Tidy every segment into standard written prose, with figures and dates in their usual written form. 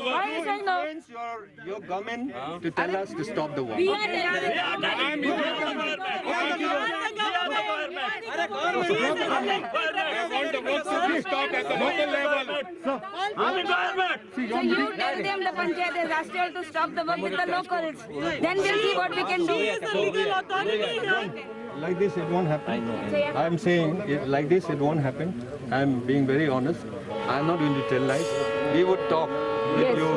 Why are you saying no? Your government to tell us to stop the war. We are the Stop at the local level. So you tell them the panchayat has asked you all to stop the work with the locals. Then we'll see what we can do. Like this, it won't happen. I'm saying like this, it won't happen. I'm being very honest. I'm not going to tell lies. We would talk with you.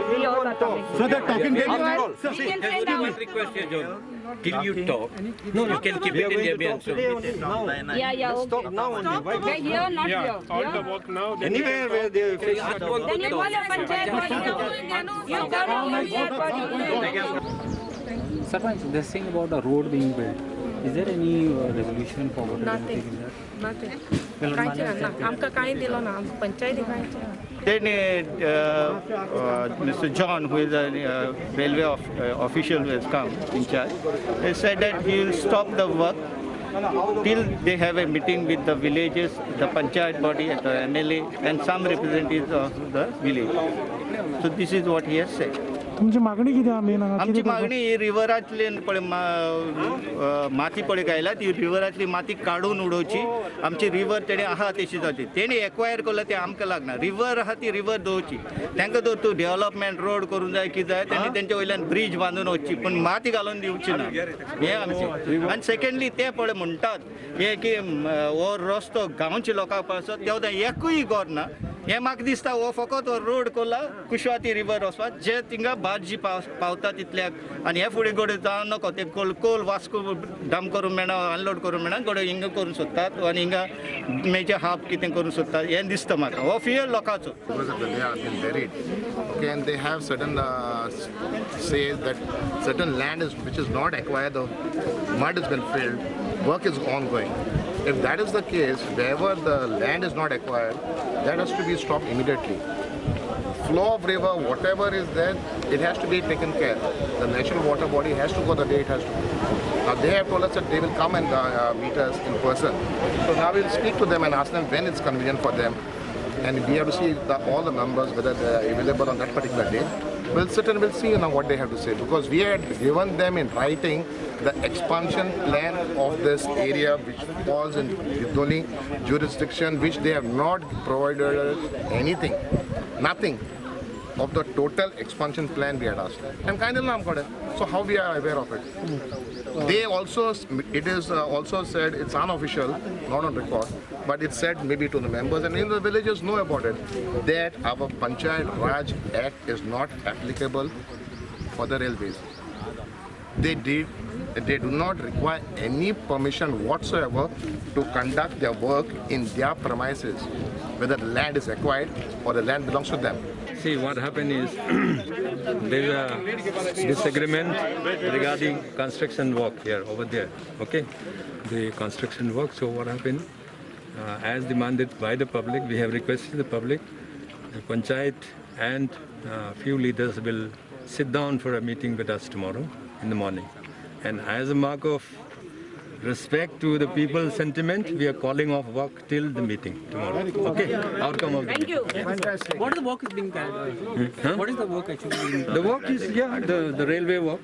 We all are talking. So they're talking We can find out. Request here, John. Till you talk, you can keep it in the ambience. Yeah, okay. Stop now only. Why We're here, not here. All the work now. anywhere where they face Then you call a panchayat body. You call a panchayat body. Sarpanch, they're saying about a road being built. Is there any resolution forward? Nothing. काहीच ना आमकां कांय दिलो ना पंचायती कांयच Then Mr. John, who is a railway official who has come in charge, he said that he will stop the work till they have a meeting with the villages, the panchayat body, the MLA, and some representatives of the village. So this is what he has said. तुमची मागणी किती आहे main आमची मागणी ही रिव्हरातली माती पळय गायला ती रिव्हरातली माती काढून उडोवची आमची रिव्हर तेणे आहा तशी जावची तेणे एक्वायर केला ते आमकां लागना रिव्हर आहा ती रिव्हर दवरची तांकां तर तूं डेव्हलपमेंट रोड करूंक जाय कितें जाय तेणी तेंच्या वयल्यान ब्रिज बांदून वचची पूण माती घालून दिवची ना हें आमचें आनी सेकंडली ते पळय म्हणटात हे की हो रस्तो गांवच्या लोकांक पावचो तेवदा एकूय गोर ना हें म्हाका दिसता हो फकत हो रोड कोला कुशवाती रिव्हर वचपाक जे थिंगा बार्जी पावता तितल्याक आनी हे फुडें गोडे जावं नको ते कोल वास्को डंप करूंक मेळना अनलोड करूंक मेळना गोडे हिंगा करूंक सोदतात आनी हिंगा मेचे हाफ कितें करूंक सोदतात हें दिसता म्हाका हो फियर लोकांचो. Because they have been buried. Okay, and they have certain say that certain land which is not acquired, the mud has been filled, work is ongoing. If that is the case, wherever the land is not acquired, that has to be stopped immediately. Flow of river, whatever is there, it has to be taken care. The national water body has to go the day it has to go. Now they have told us that they will come and meet us in person. So now we'll speak to them and ask them when it's convenient for them. And we have to see all the numbers, whether they are available on that particular day. We'll sit and we'll see what they have to say. Because we had given them in writing the expansion plan of this area which falls in Gidoli jurisdiction, which they have not provided anything, nothing of the total expansion plan we had asked. And kind of so how we are aware of it? They also, it is also said, it's unofficial, not on record, but it's said maybe to the members and even the villagers know about it, that our Panchayat Raj Act is not applicable for the railways. They do not require any permission whatsoever to conduct their work in their premises, whether the land is acquired or the land belongs to them. See, what happened is there is a disagreement regarding construction work here, over there, okay? The construction work, so what happened, as demanded by the public, we have requested the public, the Panchayat and few leaders will sit down for a meeting with us tomorrow in the morning. And as a mark of respect to the people's sentiment, we are calling off work till the meeting tomorrow. Okay? Outcome of the Thank you. What is the work is being carried out? What is the work actually being The work is, the railway work.